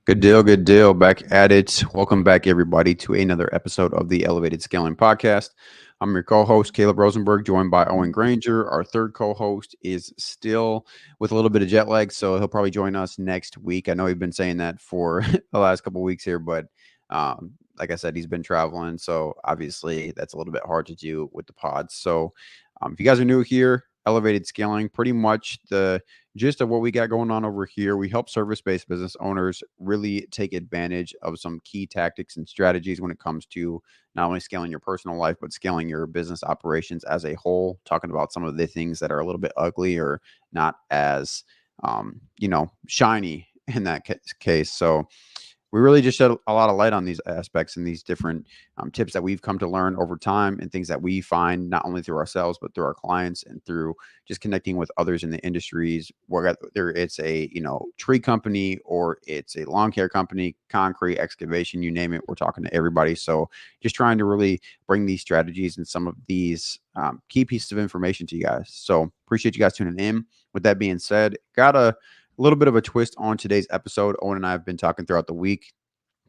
Good deal, good deal. Back at it. Welcome back, everybody, to another episode of the Elevated Scaling Podcast. I'm your co host, Kaleb Rosenberg, joined by Owen Granger. Our third co host is still with a little bit of jet lag, so he'll probably join us next week. I know we've been saying that for the last couple of weeks here, but like I said, he's been traveling, so obviously that's a little bit hard to do with the pods. So if you guys are new here, Elevated Scaling, pretty much the gist of what we got going on over here. We help service-based business owners really take advantage of some key tactics and strategies when it comes to not only scaling your personal life, but scaling your business operations as a whole. Talking about some of the things that are a little bit ugly or not as, shiny in that case. So we really just shed a lot of light on these aspects and these different tips that we've come to learn over time and things that we find not only through ourselves but through our clients and through just connecting with others in the industries, whether it's a tree company or it's a lawn care company, concrete, excavation, you name it. We're talking to everybody. So just trying to really bring these strategies and some of these key pieces of information to you guys. So appreciate you guys tuning in. With that being said, got a little bit of a twist on today's episode. Owen and I have been talking throughout the week,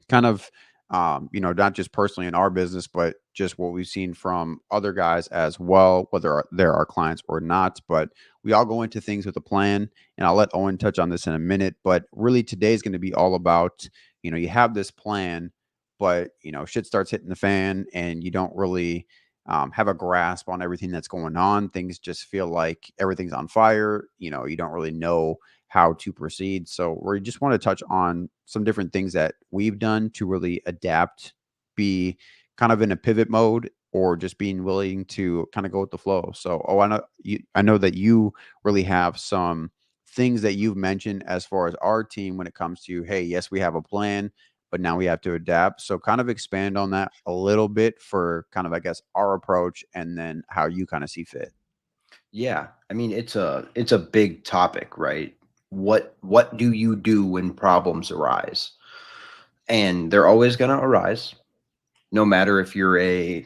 kind of, not just personally in our business, but just what we've seen from other guys as well, whether they're our clients or not. But we all go into things with a plan, and I'll let Owen touch on this in a minute. But really, today's going to be all about, you have this plan, but, shit starts hitting the fan, and you don't really have a grasp on everything that's going on. Things just feel like everything's on fire. You don't really know how to proceed. So we just want to touch on some different things that we've done to really adapt, be kind of in a pivot mode, or just being willing to kind of go with the flow. So, I know that you really have some things that you've mentioned as far as our team when it comes to, hey, yes, we have a plan, but now we have to adapt. So kind of expand on that a little bit for kind of, I guess, our approach and then how you kind of see fit. Yeah, I mean it's a big topic, right? What do you do when problems arise? And they're always going to arise, no matter if you're a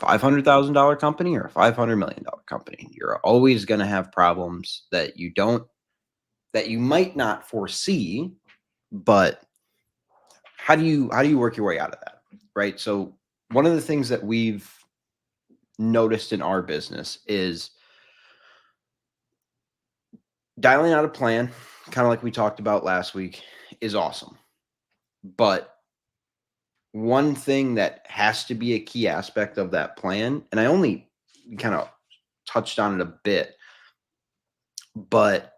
$500,000 company or a $500 million company. You're always going to have problems that you might not foresee, but how do you work your way out of that, right? So one of the things that we've noticed in our business is dialing out a plan, kind of like we talked about last week, is awesome. But one thing that has to be a key aspect of that plan, and I only kind of touched on it a bit, but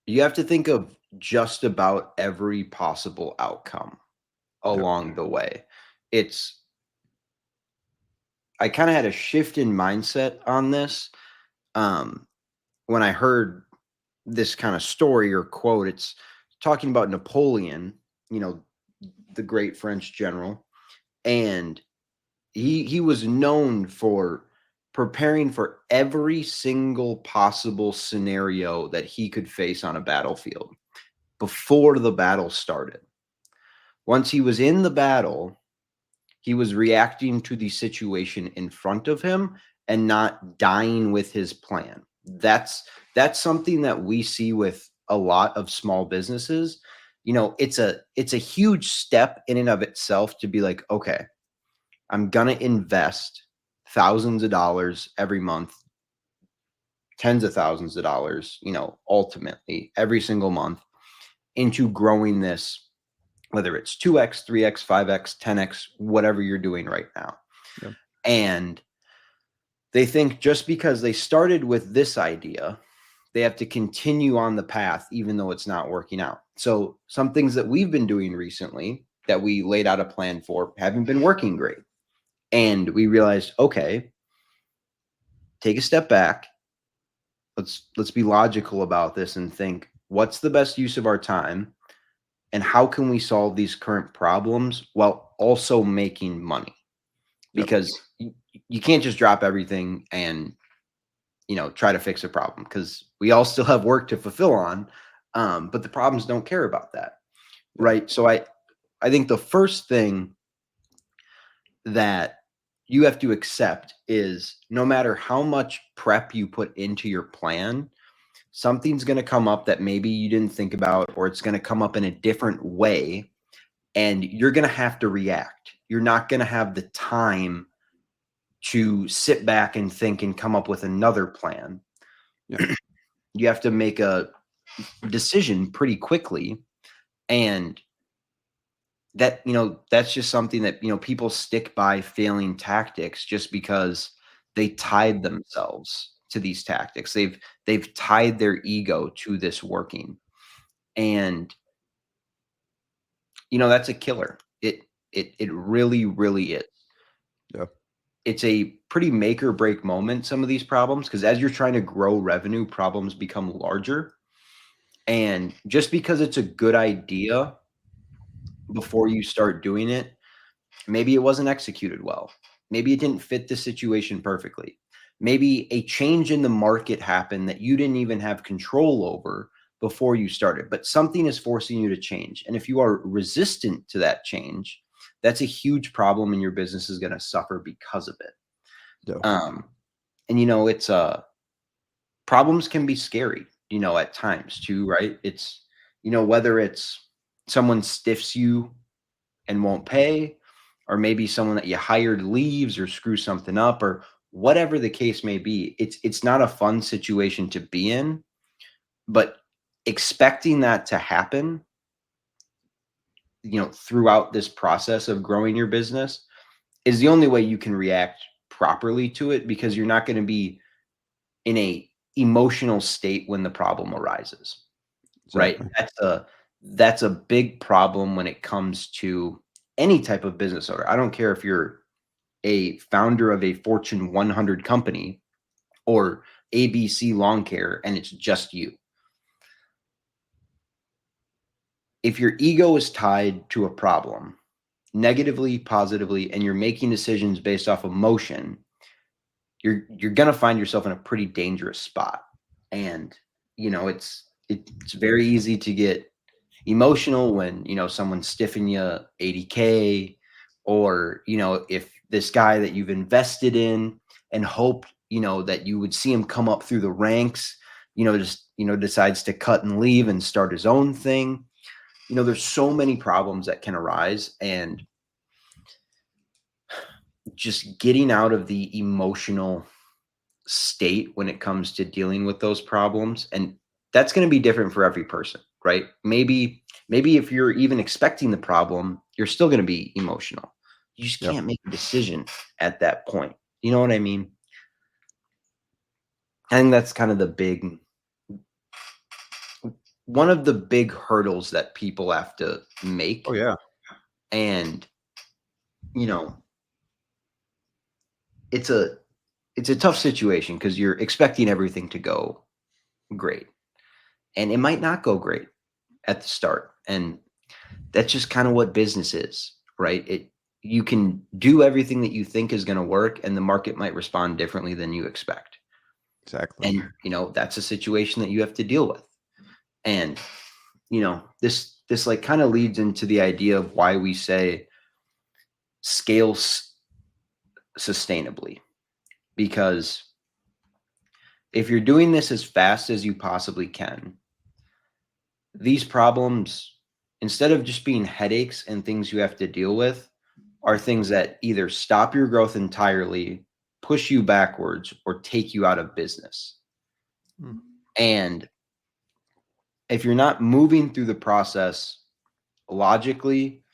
you have to think of just about every possible outcome Yep. along the way. It's I kind of had a shift in mindset on this um, when I heard this kind of story or quote. It's talking about Napoleon, you know, the great French general, and he was known for preparing for every single possible scenario that he could face on a battlefield before the battle started. Once he was in the battle, he was reacting to the situation in front of him and not dying with his plan. That's something that we see with a lot of small businesses. It's a huge step in and of itself to be like, okay, I'm gonna invest thousands of dollars every month, tens of thousands of dollars, ultimately every single month into growing this, whether it's 2x, 3x, 5x, 10x, whatever you're doing right now. Yep. And they think just because they started with this idea, they have to continue on the path, even though it's not working out. So, some things that we've been doing recently that we laid out a plan for haven't been working great. And we realized, okay, take a step back. Let's be logical about this and think, what's the best use of our time and how can we solve these current problems while also making money? Yep. Because you can't just drop everything and try to fix a problem, because we all still have work to fulfill on, but the problems don't care about that, Yep. right? So I think the first thing that you have to accept is, no matter how much prep you put into your plan, something's going to come up that maybe you didn't think about, or it's going to come up in a different way, and you're going to have to react. You're not going to have the time to sit back and think and come up with another plan. Yeah. You have to make a decision pretty quickly. And that, that's just something that, people stick by failing tactics just because they tied themselves to these tactics. They've tied their ego to this working. And, that's a killer. It really, really is. Yeah. It's a pretty make or break moment, some of these problems, because as you're trying to grow revenue, problems become larger. And just because it's a good idea before you start doing it, maybe it wasn't executed well. Maybe it didn't fit the situation perfectly. Maybe a change in the market happened that you didn't even have control over before you started, but something is forcing you to change. And if you are resistant to that change, that's a huge problem, and your business is going to suffer because of it. Yeah. And it's problems can be scary, at times too, right? It's, whether it's someone stiffs you and won't pay, or maybe someone that you hired leaves or screws something up, or whatever the case may be. It's not a fun situation to be in, but expecting that to happen, throughout this process of growing your business is the only way you can react properly to it, because you're not going to be in a emotional state when the problem arises, right? Exactly. That's a big problem when it comes to any type of business owner. I don't care if you're a founder of a Fortune 100 company or ABC Lawn Care and it's just you. If your ego is tied to a problem, negatively, positively, and you're making decisions based off emotion, you're gonna find yourself in a pretty dangerous spot. And it's very easy to get emotional when someone's stiffing you 80K, or if this guy that you've invested in and hope that you would see him come up through the ranks, just decides to cut and leave and start his own thing. There's so many problems that can arise, and just getting out of the emotional state when it comes to dealing with those problems. And that's going to be different for every person, right? Maybe if you're even expecting the problem, you're still going to be emotional. You just Yeah. can't make a decision at that point. You know what I mean? I think that's kind of one of the big hurdles that people have to Oh make. yeah. And you know it's a tough situation because you're expecting everything to go great, and it might not go great at the start. And that's just kind of what business is, right? You can do everything that you think is going to work, and the market might respond differently than you expect. Exactly. And that's a situation that you have to deal with. And this like kind of leads into the idea of why we say scale sustainably. Because if you're doing this as fast as you possibly can, these problems, instead of just being headaches and things you have to deal with, are things that either stop your growth entirely, push you backwards, or take you out of business. Mm. And if you're not moving through the process logically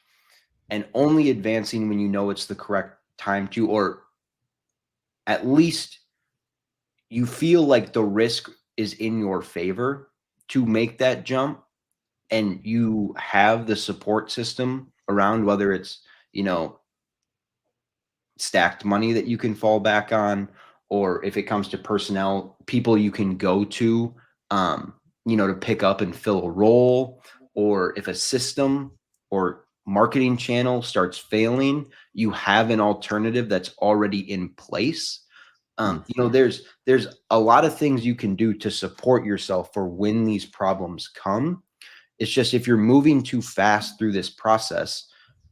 and only advancing when you know it's the correct time to, or at least you feel like the risk is in your favor to make that jump, and you have the support system around, whether it's, stacked money that you can fall back on, or if it comes to personnel, people you can go to, to pick up and fill a role, or if a system or marketing channel starts failing, you have an alternative that's already in place. Mm. There's a lot of things you can do to support yourself for when these problems come. It's just if you're moving too fast through this process,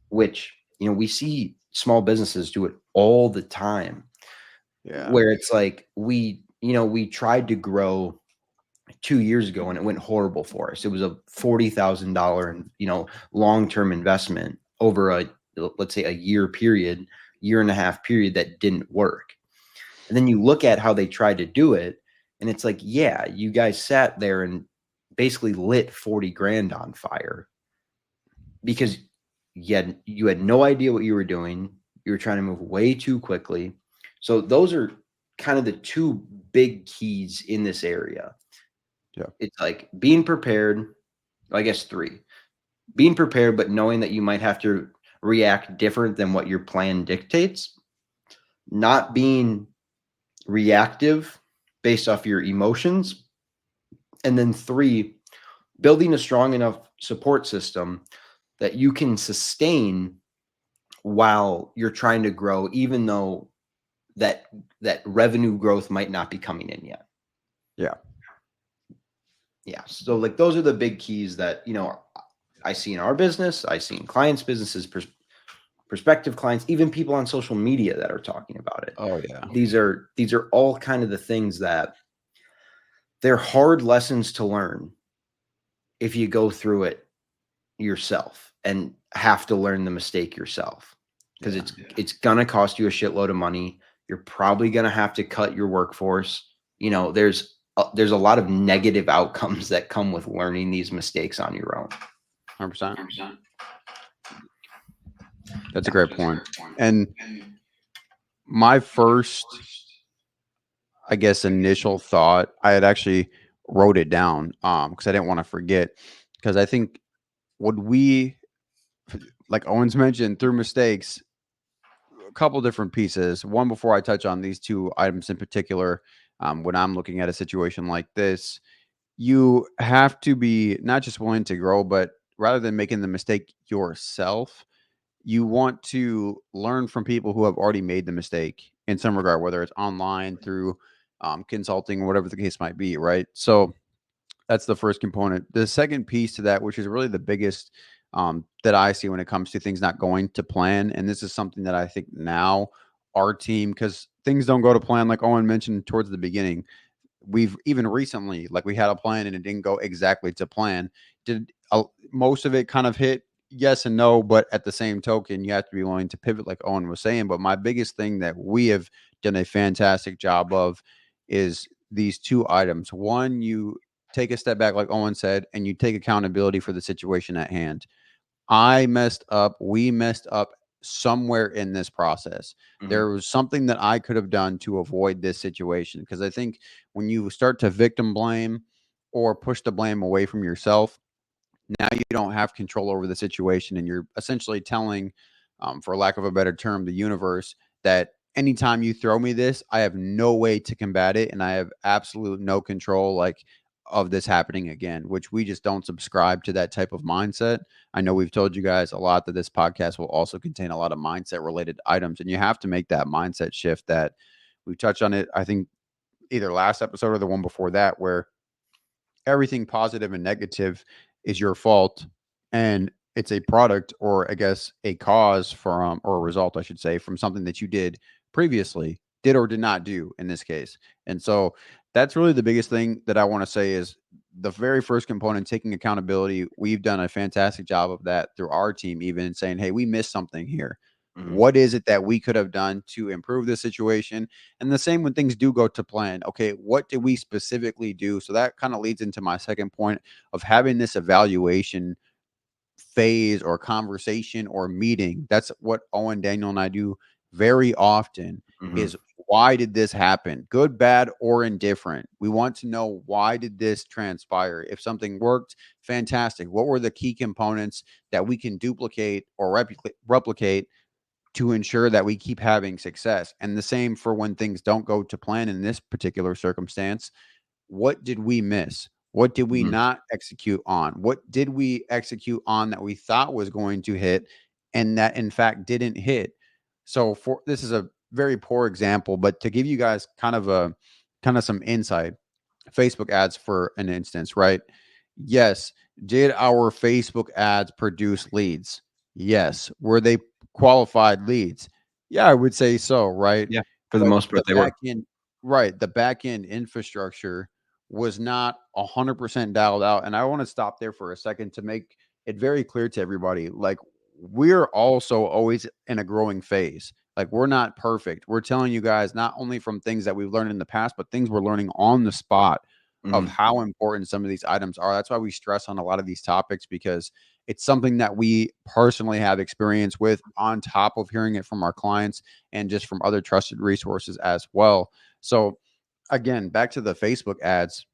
which we see small businesses do it all the time, Yeah. where it's like we tried to grow 2 years ago and it went horrible for us. It was a $40,000, long-term investment over let's say a year and a half period that didn't work. And then you look at how they tried to do it, and it's like, yeah, you guys sat there and basically lit 40 grand on fire because you had no idea what you were doing. You were trying to move way too quickly. So those are kind of the two big keys in this area. Yeah. It's like being prepared, I guess three. Being prepared, but knowing that you might have to react different than what your plan dictates. Not being reactive based off your emotions. And then three, building a strong enough support system that you can sustain while you're trying to grow, even though that revenue growth might not be coming in yet. Yeah. Yeah. So like those are the big keys that, I see in our business, I see in clients' businesses, prospective clients, even people on social media that are talking about it. Oh yeah. These are all kind of the things that they're hard lessons to learn if you go through it yourself and have to learn the mistake yourself, because Yeah. it's gonna cost you a shitload of money. You're probably gonna have to cut your workforce. There's a lot of negative outcomes that come with learning these mistakes on your own. 100%. That's a great point. And my first, I guess, initial thought, I had actually wrote it down because I didn't want to forget. Because I think would we, like Owens mentioned, through mistakes, a couple different pieces. One, before I touch on these two items in particular, when I'm looking at a situation like this, you have to be not just willing to grow, but rather than making the mistake yourself, you want to learn from people who have already made the mistake in some regard, whether it's online through consulting, whatever the case might be, right? So that's the first component. The second piece to that, which is really the biggest that I see when it comes to things not going to plan, and this is something that I think now our team, because things don't go to plan, like Owen mentioned towards the beginning, we've even recently, like we had a plan and it didn't go exactly to plan. Did most of it kind of hit? Yes and no, but at the same token, you have to be willing to pivot, like Owen was saying. But my biggest thing that we have done a fantastic job of is these two items. One, you take a step back, like Owen said, and you take accountability for the situation at hand. I messed up. We messed up somewhere in this process. Mhm. There was something that I could have done to avoid this situation. Because I think when you start to victim blame or push the blame away from yourself, now you don't have control over the situation. And you're essentially telling, for lack of a better term, the universe that anytime you throw me this, I have no way to combat it. And I have absolute no control. Like, of this happening again, which we just don't subscribe to that type of mindset. I know we've told you guys a lot that this podcast will also contain a lot of mindset related items, and you have to make that mindset shift that we touched on it, I think, either last episode or the one before that, where everything positive and negative is your fault, and it's a product, or I guess a cause from, or a result I should say, from something that you did previously, did or did not do in this case. And so that's really the biggest thing that I want to say is the very first component, taking accountability. We've done a fantastic job of that through our team, even saying, hey, we missed something here. Mhm. What is it that we could have done to improve the situation? And the same when things do go to plan. Okay, what did we specifically do? So that kind of leads into my second point of having this evaluation phase or conversation or meeting. That's what Owen, Daniel, and I do very often Mhm. is, why did this happen? Good, bad, or indifferent. We want to know, why did this transpire? If something worked, fantastic. What were the key components that we can duplicate or replicate to ensure that we keep having success? And the same for when things don't go to plan in this particular circumstance. What did we miss? What did we Mhm. not execute on? What did we execute on that we thought was going to hit and that in fact didn't hit? So for this is a very poor example, but to give you guys kind of some insight, Facebook ads for an instance, right? Yes. Did our Facebook ads produce leads? Yes. Were they qualified leads? Yeah, I would say so, right? Yeah, for the But most part, the they were. back end, right? The back end infrastructure was not 100% dialed out. And I want to stop there for a second to make it very clear to everybody. Like, we're also always in a growing phase. Like, we're not perfect. We're telling you guys not only from things that we've learned in the past, but things we're learning on the spot of Mhm. how important some of these items are. That's why we stress on a lot of these topics, because it's something that we personally have experience with, on top of hearing it from our clients and just from other trusted resources as well. So, again, back to the Facebook ads,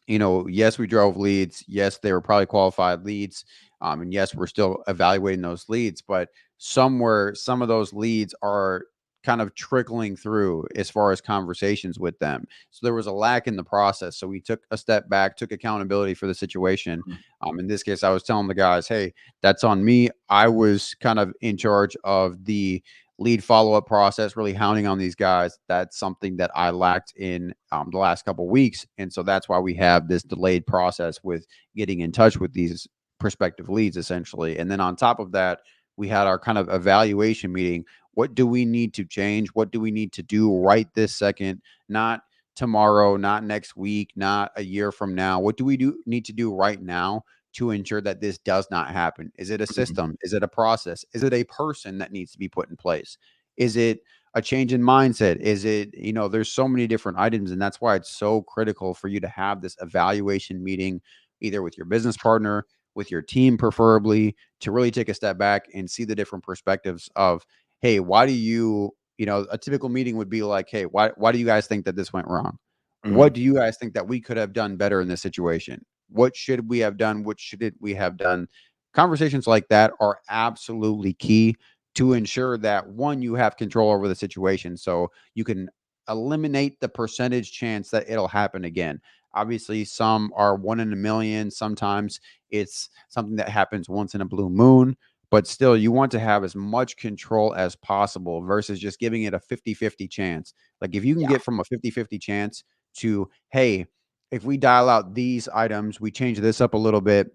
yes, we drove leads. Yes, they were probably qualified leads. And yes, we're still evaluating those leads, but somewhere, some of those leads are kind of trickling through as far as conversations with them. So there was a lack in the process. So we took a step back, took accountability for the situation. Mhm. In this case, I was telling the guys, hey, that's on me. I was kind of in charge of the lead follow-up process, really hounding on these guys. That's something that I lacked in the last couple of weeks, and so that's why we have this delayed process with getting in touch with these prospective leads, essentially. And then on top of that, we had our kind of evaluation meeting. What do we need to change? What do we need to do right this second? Not tomorrow, not next week, not a year from now. What do we need to do right now to ensure that this does not happen? Is it a Mhm. system? Is it a process? Is it a person that needs to be put in place? Is it a change in mindset? Is it, there's so many different items. And that's why it's so critical for you to have this evaluation meeting, either with your business partner, with your team, preferably, to really take a step back and see the different perspectives of, hey, why do you, a typical meeting would be like, hey, why do you guys think that this went wrong? What Mhm. do you guys think that we could have done better in this situation? What should we have done? What should we have done? Conversations like that are absolutely key to ensure that, one, you have control over the situation so you can eliminate the percentage chance that it'll happen again. Obviously, some are 1 in a million. Sometimes it's something that happens once in a blue moon, but still, you want to have as much control as possible versus just giving it a 50-50 chance. Like, if you can Yeah. get from a 50-50 chance to, hey, if we dial out these items, we change this up a little bit,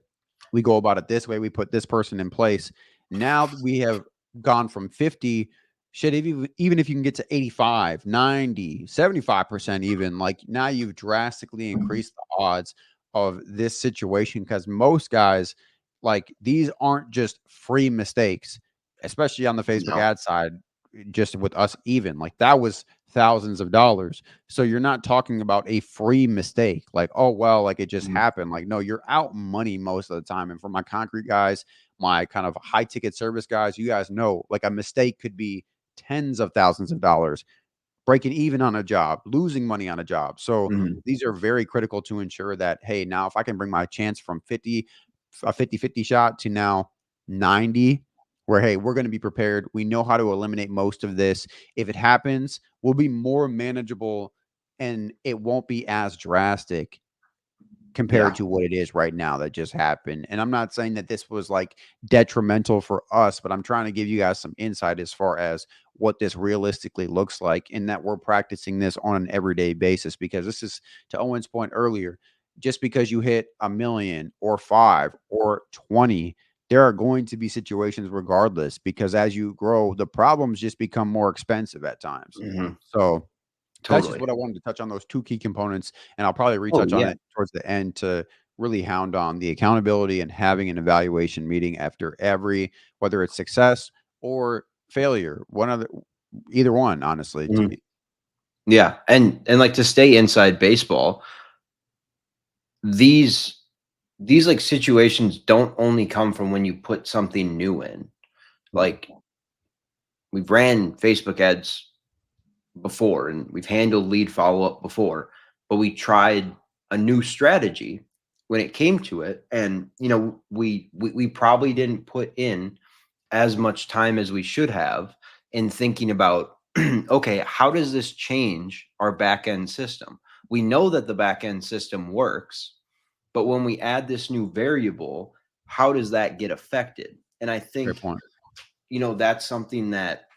we go about it this way, we put this person in place. Now we have gone from 50, shit, even if you can get to 85, 90, 75%, even, like, now you've drastically increased the odds of this situation, because most guys, like, these aren't just free mistakes, especially on the Facebook No. ad side. Just with us, even, like, that was thousands of dollars. So you're not talking about a free mistake, like, oh, well, like, it just Mhm. happened. Like, no, you're out money most of the time. And for my concrete guys, my kind of high ticket service guys, you guys know, like, a mistake could be tens of thousands of dollars, breaking even on a job, losing money on a job. So Mhm. these are very critical to ensure that, hey, now if I can bring my chance from 50, a 50-50 shot to now 90, where, hey, we're going to be prepared. We know how to eliminate most of this. If it happens, we'll be more manageable and it won't be as drastic compared Yeah. to what it is right now that just happened. And I'm not saying that this was like detrimental for us, but I'm trying to give you guys some insight as far as what this realistically looks like, and that we're practicing this on an everyday basis, because this is, to Owen's point earlier, just because you hit a million or five or 20, there are going to be situations regardless, because as you grow, the problems just become more expensive at times. Mhm. So that's just Totally. what I wanted to touch on, those two key components, and I'll probably Oh, retouch on yeah. it towards the end to really hound on the accountability and having an evaluation meeting after every, whether it's success or failure, one of the, either one, honestly, to Mhm. me. Yeah, and, like, to stay inside baseball, these these, like, situations don't only come from when you put something new in. Mhm. Like, we've ran Facebook ads before, and we've handled lead follow-up before, but we tried a new strategy when it came to it, and, we probably didn't put in as much time as we should have in thinking about, okay, how does this change our back end system? We know that the back end system works, but when we add this new variable, how does that get affected? And I Great think, point. that's something that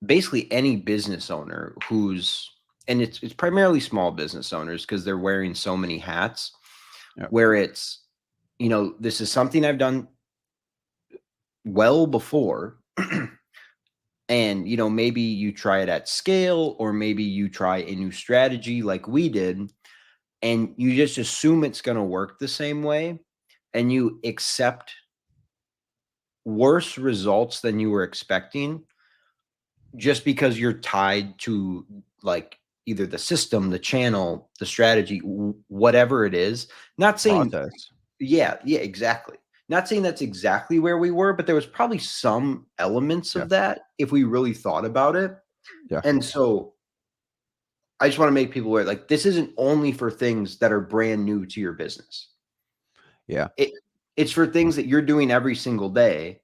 basically any business owner who's, and it's primarily small business owners because they're wearing so many hats, Yeah. where it's, this is something I've done well before. And, maybe you try it at scale, or maybe you try a new strategy like we did, and you just assume it's going to work the same way, and you accept worse results than you were expecting just because you're tied to, like, either the system, the channel, the strategy, whatever it is. Not saying, Process. yeah, yeah, exactly. Not saying that's exactly where we were, but there was probably some elements Yeah. of that if we really thought about it. Yeah. And so I just want to make people aware, like, this isn't only for things that are brand new to your business. Yeah. It it's for things that you're doing every single day.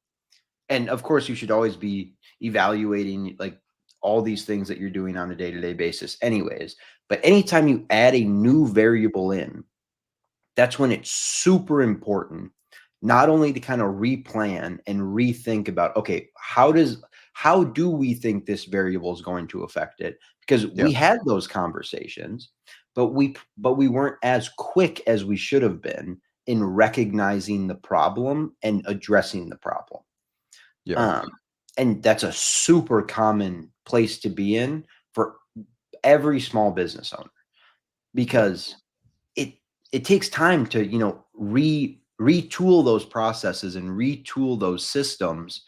And of course, you should always be evaluating, like, all these things that you're doing on a day-to-day basis anyways. But anytime you add a new variable in, that's when it's super important not only to kind of replan and rethink about, okay, how do we think this variable is going to affect it? Because Yeah. we had those conversations, but we weren't as quick as we should have been in recognizing the problem and addressing the problem. Yeah. um, and that's a super common place to be in for every small business owner, Yeah. because it it takes time to, retool those processes and retool those systems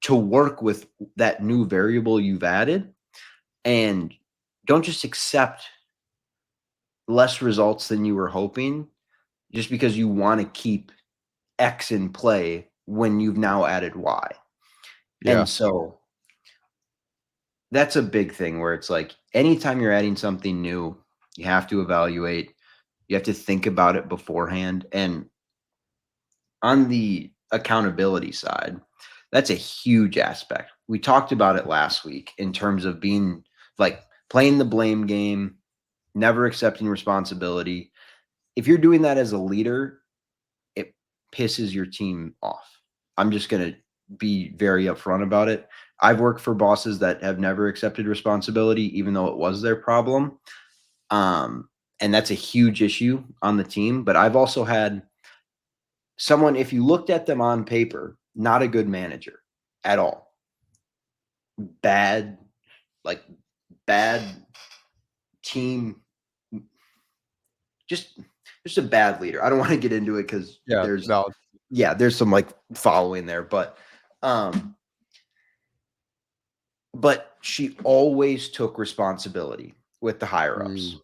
to work with that new variable you've added. And don't just accept less results than you were hoping just because you want to keep X in play when you've now added Y. Yeah. And so that's a big thing where it's like anytime you're adding something new, you have to evaluate, you have to think about it beforehand. And on the accountability side, that's a huge aspect. We talked about it last week in terms of being, like, playing the blame game, never accepting responsibility. If you're doing that as a leader, it pisses your team off. I'm just going to be very upfront about it. I've worked for bosses that have never accepted responsibility, even though it was their problem. And that's a huge issue on the team. But I've also had someone, if you looked at them on paper, not a good manager at all. Bad, like, bad team, just just a bad leader. I don't want to get into it because Yeah. Valid. there's some, like, following there, um but she always took responsibility with the higher ups Mm.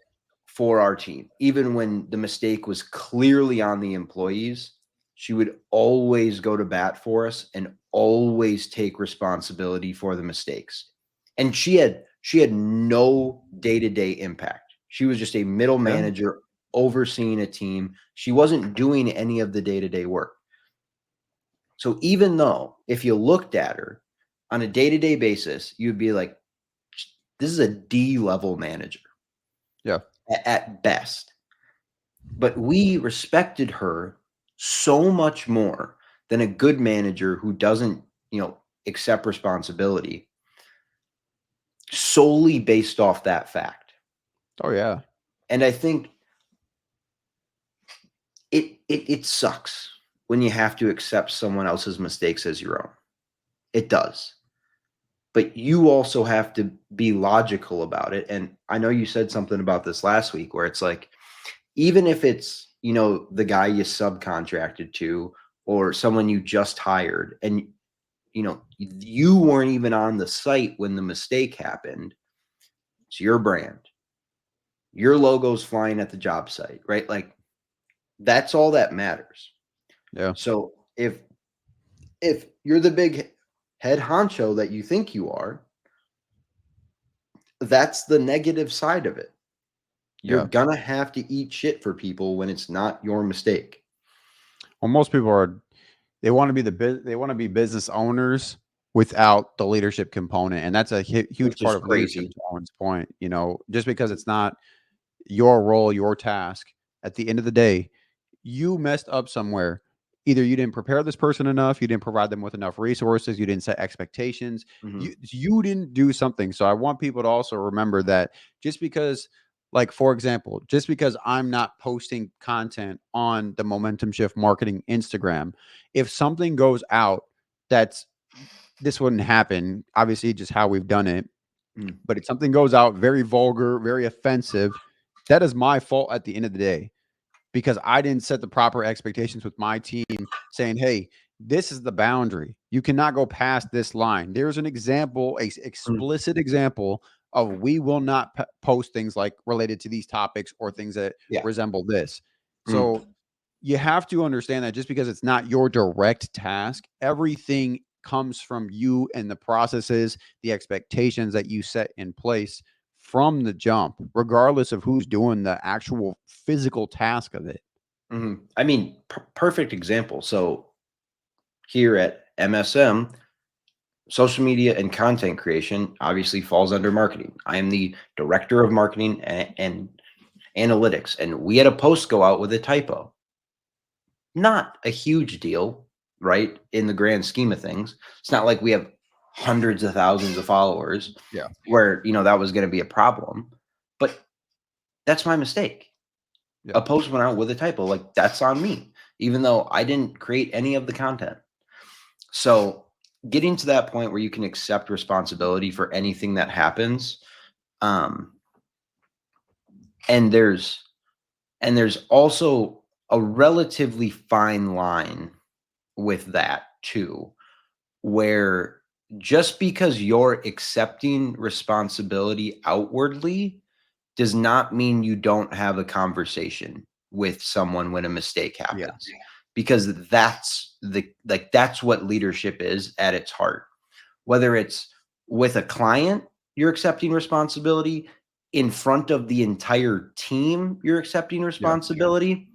for our team. Even when the mistake was clearly on the employees, she would always go to bat for us and always take responsibility for the mistakes. And she had no day-to-day impact. She was just a middle Yeah. manager overseeing a team. She wasn't doing any of the day-to-day work. So even though if you looked at her on a day-to-day basis, you'd be like, this is a D level manager Yeah. at best. But we respected her so much more than a good manager who doesn't, accept responsibility solely based off that fact. Oh yeah. And I think it sucks when you have to accept someone else's mistakes as your own. It does. But you also have to be logical about it. And I know you said something about this last week where it's like, even if it's, the guy you subcontracted to or someone you just hired, and, you weren't even on the site when the mistake happened, it's your brand. Your logo's flying at the job site, right? Like, that's all that matters. Yeah. So if you're the big head honcho that you think you are, that's the negative side of it. You're Yeah. gonna have to eat shit for people when it's not your mistake, Well, most people are they want to be they want to be business owners without the leadership component, and that's a huge which is part of leadership. crazy. To Owen's point, just because it's not your role, your task, at the end of the day, you messed up somewhere. Either you didn't prepare this person enough, you didn't provide them with enough resources, you didn't set expectations, Mhm. you didn't do something. So I want people to also remember that just because, like, for example, just because I'm not posting content on the Momentum Shift Marketing Instagram, if something goes out that's this wouldn't happen. Obviously, just how we've done it. Mm, But if something goes out very vulgar, very offensive, that is my fault at the end of the day because I didn't set the proper expectations with my team saying, hey, this is the boundary. You cannot go past this line. There's an example, a mm, explicit example of we will not post things like related to these topics or things that yeah. resemble this. Mm, So you have to understand that just because it's not your direct task, everything comes from you and the processes, the expectations that you set in place from the jump, regardless of who's doing the actual physical task of it. I mean, perfect example. So here at MSM, social media and content creation obviously falls under marketing. I am the director of marketing and analytics, and we had a post go out with a typo. Not a huge deal, right? In the grand scheme of things, it's not like we have hundreds of thousands of followers Yeah. where that was going to be a problem. But that's my mistake. Yeah. A post went out with a typo, like that's on me, even though I didn't create any of the content. So getting to that point where you can accept responsibility for anything that happens, um, and there's also a relatively fine line with that too, where just because you're accepting responsibility outwardly does not mean you don't have a conversation with someone when a mistake Yeah. happens, because that's what leadership is at its heart. Whether it's with a client, you're accepting responsibility in front of the entire team, you're accepting Yeah. responsibility.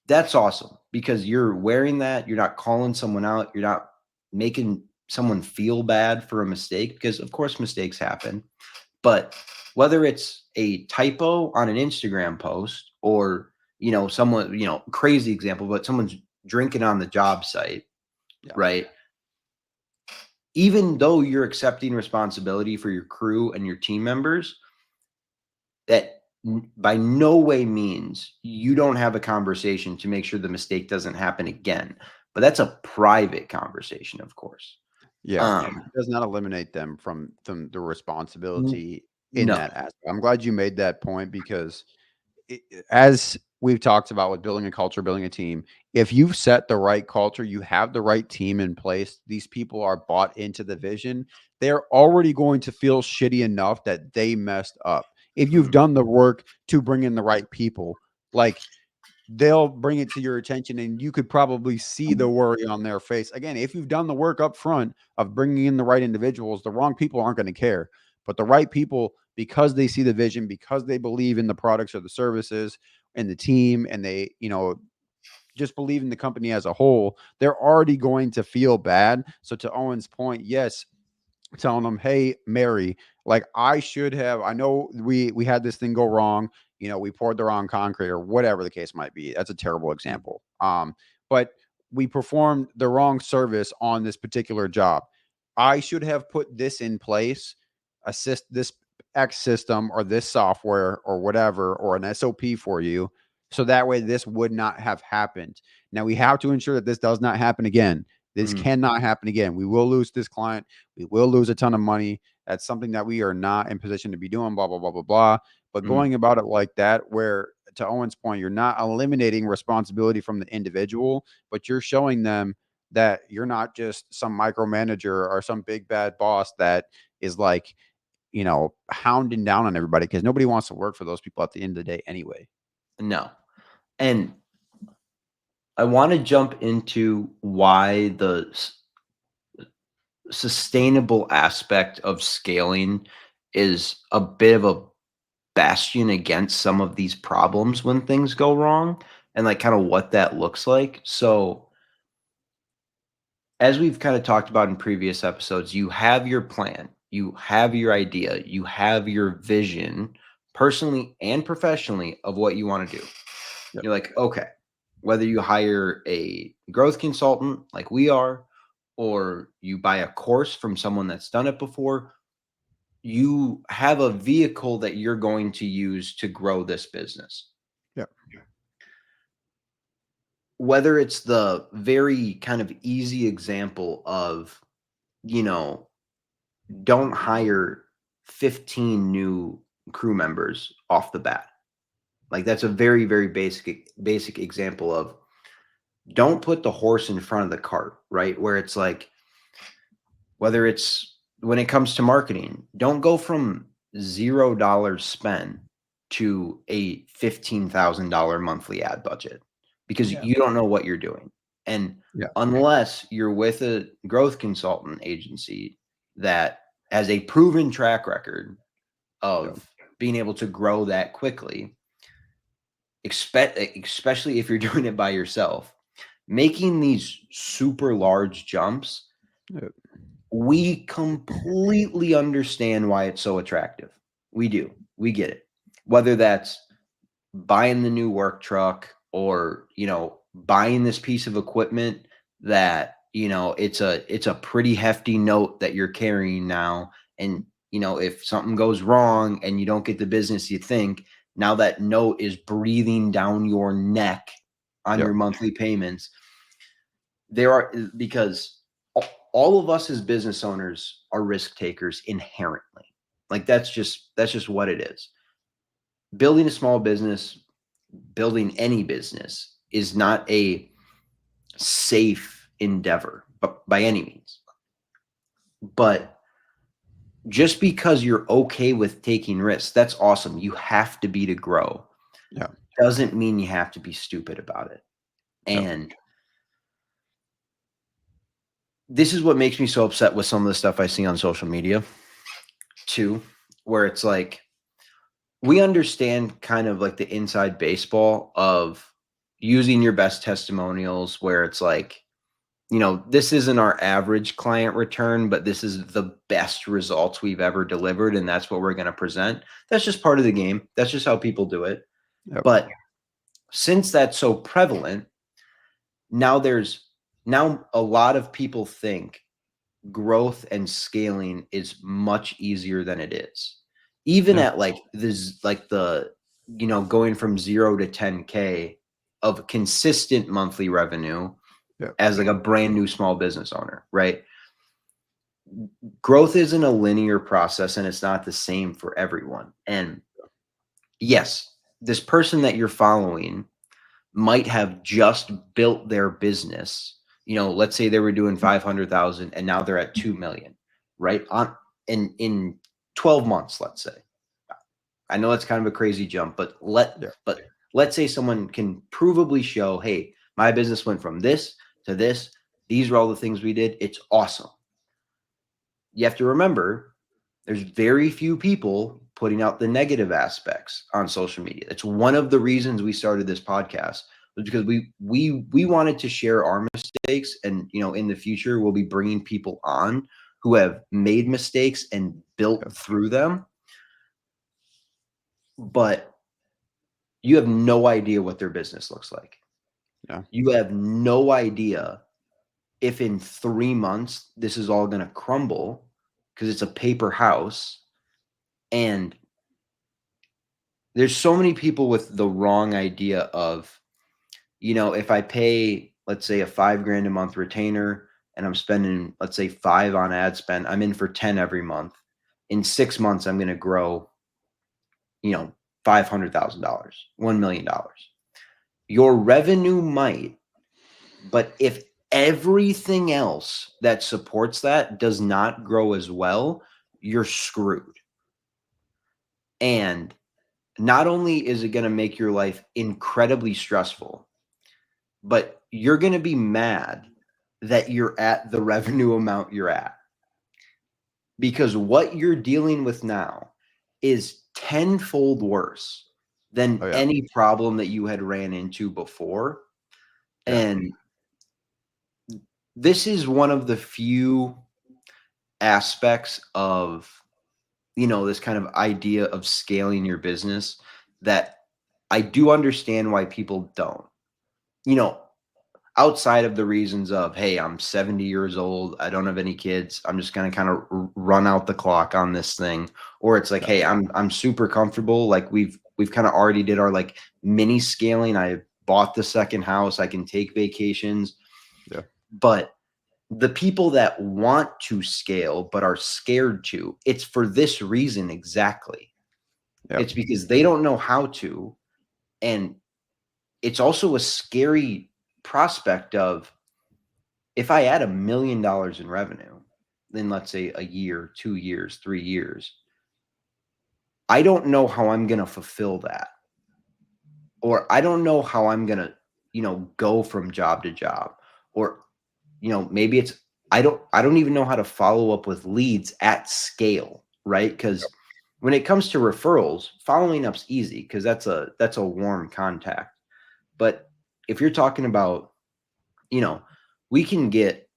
That's awesome because you're wearing that. You're not calling someone out. You're not making someone feel bad for a mistake, because of course mistakes happen. But whether it's a typo on an Instagram post or, someone, crazy example, but someone's drinking on the job site, Yeah. right? Even though you're accepting responsibility for your crew and your team members, that by no way means you don't have a conversation to make sure the mistake doesn't happen again. But that's a private conversation, of course. Yeah. Um, It does not eliminate them from the n- responsibility in no. that aspect. I'm glad you made that point because as we've talked about with building a culture, building a team, if you've set the right culture, you have the right team in place, these people are bought into the vision, they're already going to feel shitty enough that they messed up. If you've Mm, done the work to bring in the right people, like they'll bring it to your attention and you could probably see the worry on their face. Again, if you've done the work up front of bringing in the right individuals, the wrong people aren't going to care. But the right people, because they see the vision, because they believe in the products or the services and the team, and they, just believe in the company as a whole, they're already going to feel bad. So to Owen's point, yes, telling them, "Hey, Mary, like I should have. I know we had this thing go wrong. We poured the wrong concrete or whatever the case might be. That's a terrible mm, example. But we performed the wrong service on this particular job. I should have put this in place, assist this X system or this software or whatever or an SOP for you, so that way this would not have happened. Now we have to ensure that this does not happen again. This mm, cannot happen again. We will lose this client, we will lose a ton of money. That's something that we are not in position to be doing, blah, blah, blah, blah, blah. But mm. going about it like that, where to Owen's point, you're not eliminating responsibility from the individual, but you're showing them that you're not just some micromanager or some big bad boss that is like, hounding down on everybody because nobody wants to work for those people at the end of the day anyway. No. And I want to jump into why the sustainable aspect of scaling is a bit of a bastion against some of these problems when things go wrong, and like kind of what that looks like. So, as we've kind of talked about in previous episodes, you have your plan, you have your idea, you have your vision, personally and professionally, of what you want to do. Yep. You're like, okay, whether you hire a growth consultant like we are, or you buy a course from someone that's done it before, you have a vehicle that you're going to use to grow this business. Yep. Whether it's the very kind of easy example of you know, don't hire 15 new crew members off the bat. Like that's a very, very basic example of don't put the horse in front of the cart, right? Where it's like, whether it's when it comes to marketing, don't go from $0 spent to a $15,000 monthly ad budget because Yeah. you don't know what you're doing. And Yeah. unless you're with a growth consultant agency that has a proven track record Yeah. of being able to grow that quickly, especially if you're doing it by yourself, making these super large jumps, Yeah. we completely understand why it's so attractive. We do. We get it. Whether that's buying the new work truck or, buying this piece of equipment that, it's a pretty hefty note that you're carrying now. And, if something goes wrong and you don't get the business you think, now that note is breathing down your neck on Yeah. your monthly payments. Because all of us as business owners are risk takers inherently. Like that's just what it is. Building a small business, building any business is not a safe endeavor, but by any means. But just because you're okay with taking risks, that's awesome. You have to be to grow. Yeah. Doesn't mean you have to be stupid about it. Yeah. And this is what makes me so upset with some of the stuff I see on social media too, where it's like, we understand kind of like the inside baseball of using your best testimonials, where it's like, this isn't our average client return, but this is the best results we've ever delivered. And that's what we're going to present. That's just part of the game. That's just how people do it. Yep. But since that's so prevalent, now a lot of people think growth and scaling is much easier than it is. Even Yeah. at like this, like going from 0 to 10K of consistent monthly revenue Yeah. as like a brand new small business owner, right? Growth isn't a linear process and it's not the same for everyone. And yes, this person that you're following might have just built their business. Let's say they were doing 500,000 and now they're at 2 million, right? In 12 months, let's say. I know that's kind of a crazy jump, but Yeah. let's say someone can provably show, hey, my business went from this to this. These are all the things we did. It's awesome. You have to remember there's very few people putting out the negative aspects on social media. It's one of the reasons we started this podcast, was because we wanted to share our mistakes, and in the future we'll be bringing people on who have made mistakes and built Yeah. through them. But you have no idea what their business looks like. Yeah. You have no idea if in 3 months this is all going to crumble because it's a paper house. And there's so many people with the wrong idea of, if I pay, let's say, a $5,000 a month retainer and I'm spending, let's say, 5 on ad spend, I'm in for 10 every month. In 6 months, I'm going to grow, $500,000, $1 million. Your revenue might, but if everything else that supports that does not grow as well, you're screwed. And not only is it going to make your life incredibly stressful, but you're going to be mad that you're at the revenue amount you're at, because what you're dealing with now is tenfold worse than Oh yeah. any problem that you had ran into before. Yeah. And this is one of the few aspects of, this kind of idea of scaling your business that I do understand why people don't. You know, Outside of the reasons of, hey, I'm 70 years old, I don't have any kids, I'm just gonna kind of run out the clock on this thing, or it's like, Yeah. hey, I'm super comfortable. Like we've kind of already did our like mini scaling. I bought the second house. I can take vacations, Yeah. but the people that want to scale but are scared to, it's for this reason exactly. Yep. It's because they don't know how to. And it's also a scary prospect of, if I add $1 million in revenue, then let's say a year, 2 years, 3 years, I don't know how I'm going to fulfill that. Or I don't know how I'm going to, go from job to job. Or, maybe it's, I don't even know how to follow up with leads at scale, right? Because when it comes to referrals, following up's easy because that's a warm contact. But if you're talking about, we can get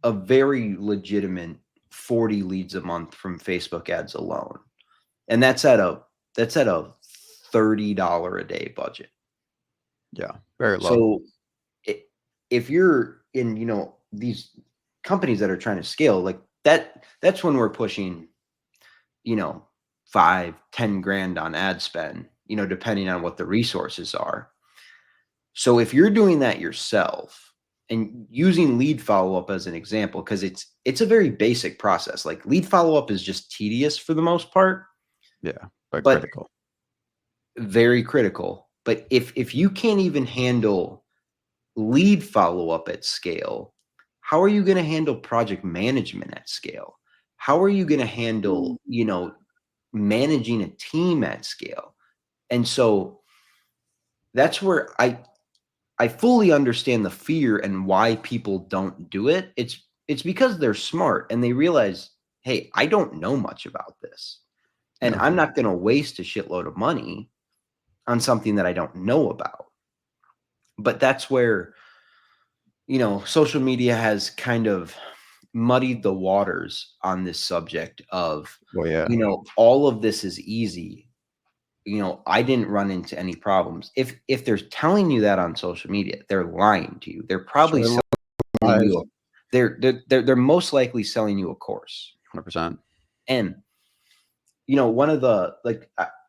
a very legitimate 40 leads a month from Facebook ads alone. And that's at a $30 a day budget. Yeah. Very low. So if you're in, these companies that are trying to scale like that, that's when we're pushing, 5-10 grand on ad spend, depending on what the resources are. So if you're doing that yourself and using lead follow-up as an example, because it's a very basic process. Like lead follow-up is just tedious for the most part. Yeah. But But critical. very critical. But if you can't even handle lead follow-up at scale, how are you going to handle project management at scale? How are you going to handle, managing a team at scale? And so that's where I fully understand the fear and why people don't do it. It's because they're smart and they realize, hey, I don't know much about this. And Yeah. I'm not going to waste a shitload of money on something that I don't know about. But that's where, social media has kind of muddied the waters on this subject of, Well, yeah. all of this is easy. I didn't run into any problems. If they're telling you that on social media, they're lying to you. They're probably Sure. selling you. They're most likely selling you a course. 100%. And one of the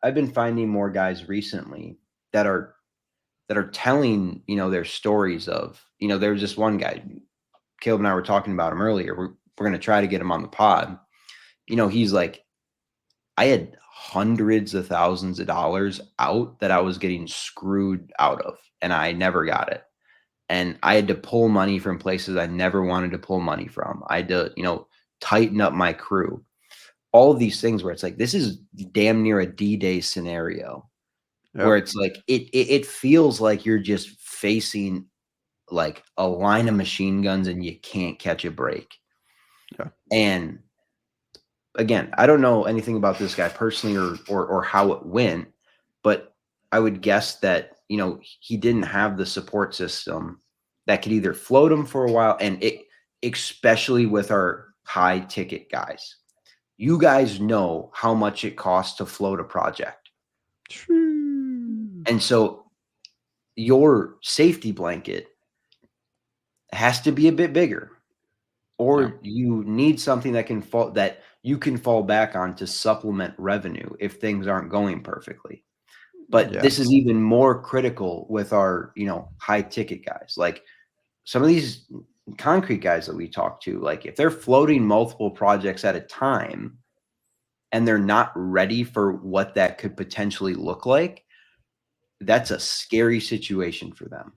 I've been finding more guys recently that are telling their stories of there was this one guy, Caleb and I were talking about him earlier. We're going to try to get him on the pod. He's like, I had hundreds of thousands of dollars out that I was getting screwed out of, and I never got it. And I had to pull money from places I never wanted to pull money from. I had to, tighten up my crew. All of these things where it's like, this is damn near a D-Day scenario where Yep. it's like, it feels like you're just facing like a line of machine guns and you can't catch a break. Yeah. And again, I don't know anything about this guy personally or how it went, but I would guess that, he didn't have the support system that could either float him for a while. And especially with our high ticket guys, you guys know how much it costs to float a project. True. And so your safety blanket has to be a bit bigger, or Yeah. you need something that you can fall back on to supplement revenue if things aren't going perfectly. But Yeah. this is even more critical with our, high ticket guys. Like some of these concrete guys that we talk to, like if they're floating multiple projects at a time and they're not ready for what that could potentially look like, that's a scary situation for them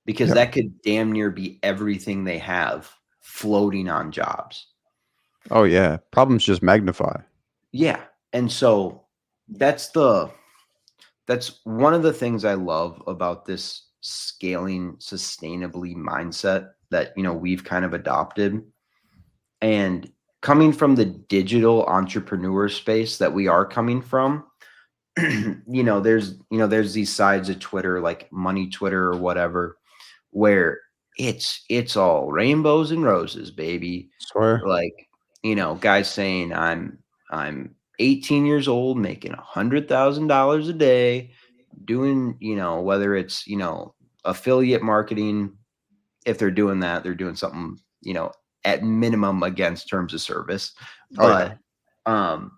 because Yeah. that could damn near be everything they have floating on jobs. Oh, yeah. Problems just magnify. Yeah. And so that's one of the things I love about this scaling sustainably mindset that, we've kind of adopted. And coming from the digital entrepreneur space that we are coming from, there's these sides of Twitter, like money Twitter or whatever, where it's all rainbows and roses, baby. Swear. Like, guys saying I'm 18 years old, making $100,000 a day, doing, whether it's, affiliate marketing. If they're doing that, they're doing something, at minimum against terms of service. Oh, yeah. But,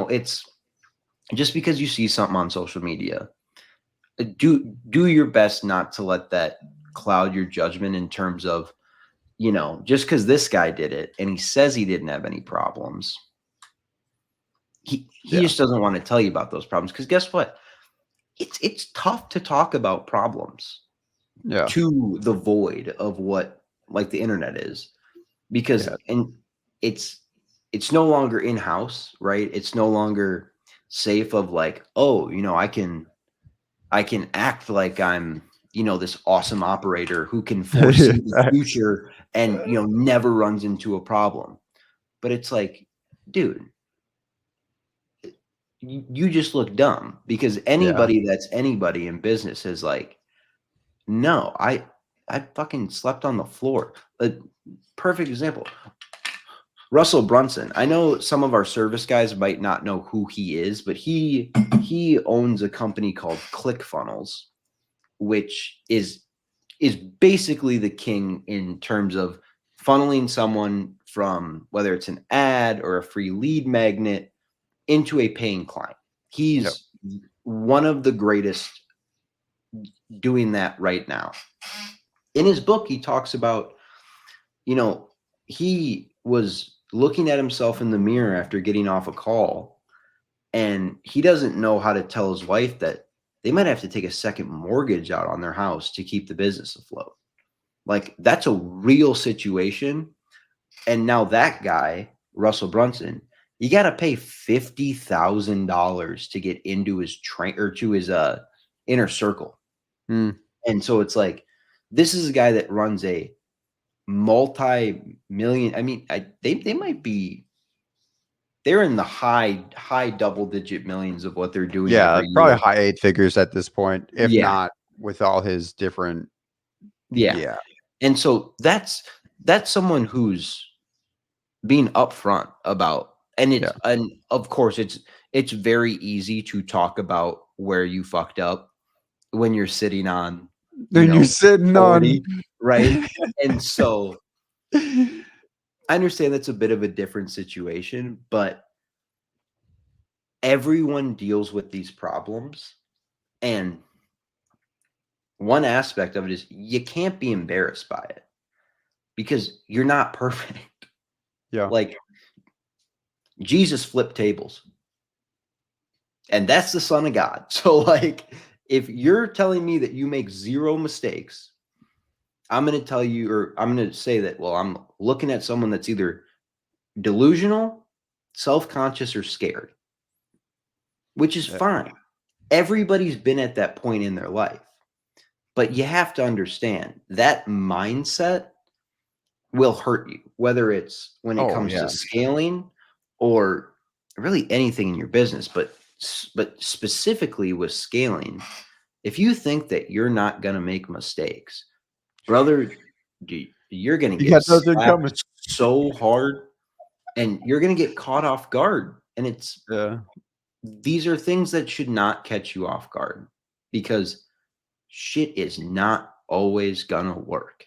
it's just because you see something on social media, do your best not to let that cloud your judgment in terms of just because this guy did it and he says he didn't have any problems, he Yeah. just doesn't want to tell you about those problems. Because guess what? It's tough to talk about problems Yeah. to the void of what like the internet is, because Yeah. and it's it's no longer in house, right? It's no longer safe of like, oh, I can act like I'm, this awesome operator who can foresee the Facts. future and, never runs into a problem. But it's like, dude, you just look dumb, because Yeah. anybody that's anybody in business is like, no, I fucking slept on the floor. A perfect example. Russell Brunson. I know some of our service guys might not know who he is, but he owns a company called ClickFunnels, which is basically the king in terms of funneling someone from, whether it's an ad or a free lead magnet, into a paying client. Yep. He's one of the greatest doing that right now. In his book, he talks about, you know, he was looking at himself in the mirror after getting off a call, and he doesn't know how to tell his wife that they might have to take a second mortgage out on their house to keep the business afloat. Like, that's a real situation. And now that guy, Russell Brunson, you got to pay $50,000 to get into his train or to his inner circle. Mm. And so it's like, this is a guy that runs a multi-million. I mean, they might be, they're in the high double digit millions of what they're doing Yeah, every probably year. high 8 figures at this point, if Yeah, not with all his different. yeah. Yeah. And so that's someone who's being upfront about, Yeah. and of course it's very easy to talk about where you fucked up when you're sitting on, Then you're sitting on. 40, right? And so I understand that's a bit of a different situation, but everyone deals with these problems, and one aspect of it is you can't be embarrassed by it because you're not perfect. Yeah. Like, Jesus flipped tables, and that's the son of God. So like, if you're telling me that you make zero mistakes, I'm going to tell you, or I'm going to say that, well, I'm looking at someone that's either delusional, self-conscious, or scared, which is Yeah. fine. Everybody's been at that point in their life. But you have to understand that mindset will hurt you, whether it's when it Oh, comes to yeah. scaling or really anything in your business, but specifically with scaling. If you think that you're not going to make mistakes, brother, you're going to You get got those are slapped coming. so hard, and you're going to get caught off guard. And Yeah. these are things that should not catch you off guard, because shit is not always going to work.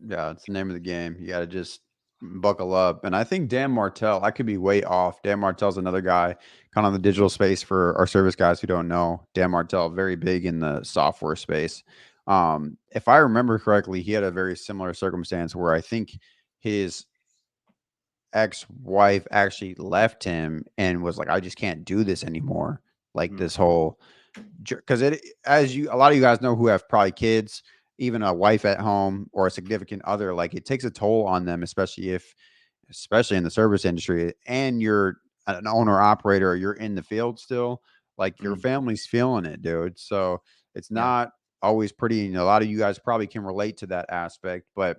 Yeah, it's the name of the game. You gotta just buckle up. And I think Dan Martell, I could be way off. Dan Martell's another guy kind of in the digital space for our service guys who don't know. Dan Martell, very big in the software space. If I remember correctly, he had a very similar circumstance where I think his ex-wife actually left him and was like, I just can't do this anymore. Like Mm, this whole, because it, as you, a lot of you guys know who have probably kids, even a wife at home or a significant other, like it takes a toll on them, especially in the service industry, and you're an owner operator, or you're in the field still, like your mm, family's feeling it, dude. So it's yeah. not always pretty. And a lot of you guys probably can relate to that aspect. But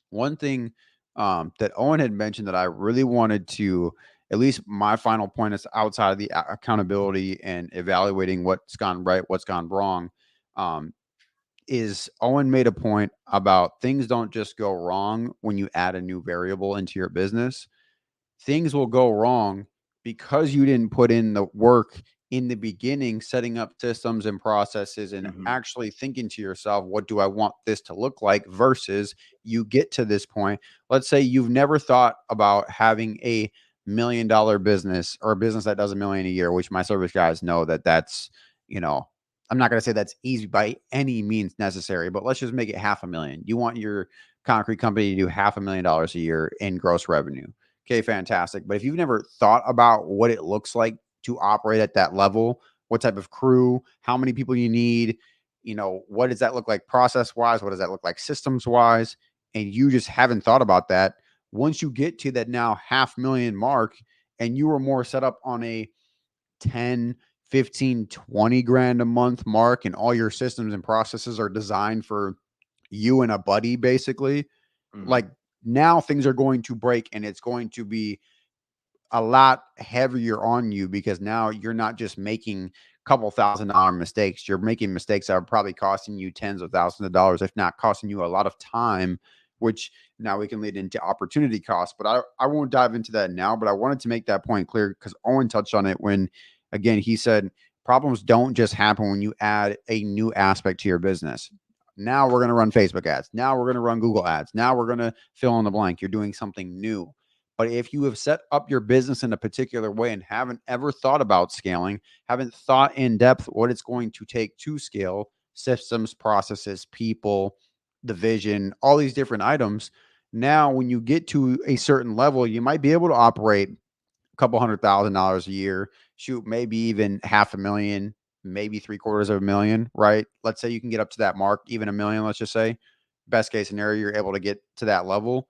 one thing that Owen had mentioned that I really wanted to, at least my final point is outside of the accountability and evaluating what's gone right, what's gone wrong. Um, is Owen made a point about things don't just go wrong when you add a new variable into your business. Things will go wrong because you didn't put in the work in the beginning, setting up systems and processes and Mhm, actually thinking to yourself, what do I want this to look like? Versus you get to this point. Let's say you've never thought about having a $1 million business, or a business that does 1 million a year, which my service guys know that that's, you know, I'm not going to say that's easy by any means necessary, but let's just make it 500,000. You want your concrete company, you do $500,000 a year in gross revenue. Okay, fantastic. But if you've never thought about what it looks like to operate at that level, what type of crew, how many people you need, what does that look like process wise? What does that look like systems wise? And you just haven't thought about that. Once you get to that now 500,000 mark and you are more set up on a 10, 15, 20 grand a month mark, and all your systems and processes are designed for you and a buddy, basically, like Mhm. now things are going to break and it's going to be a lot heavier on you because now you're not just making a couple $1,000 mistakes. You're making mistakes that are probably costing you tens of thousands of dollars, if not costing you a lot of time, which now we can lead into opportunity costs. But I won't dive into that now, but I wanted to make that point clear because Owen touched on it when, again, he said problems don't just happen when you add a new aspect to your business. Now we're going to run Facebook ads. Now we're going to run Google ads. Now we're going to fill in the blank. You're doing something new. But if you have set up your business in a particular way and haven't ever thought about scaling, haven't thought in depth what it's going to take to scale systems, processes, people, the vision, all these different items, now when you get to a certain level, you might be able to operate a couple $100,000 a year, shoot, maybe even 500,000, maybe 750,000, right? Let's say you can get up to that mark, even 1 million, let's just say. Best case scenario, you're able to get to that level,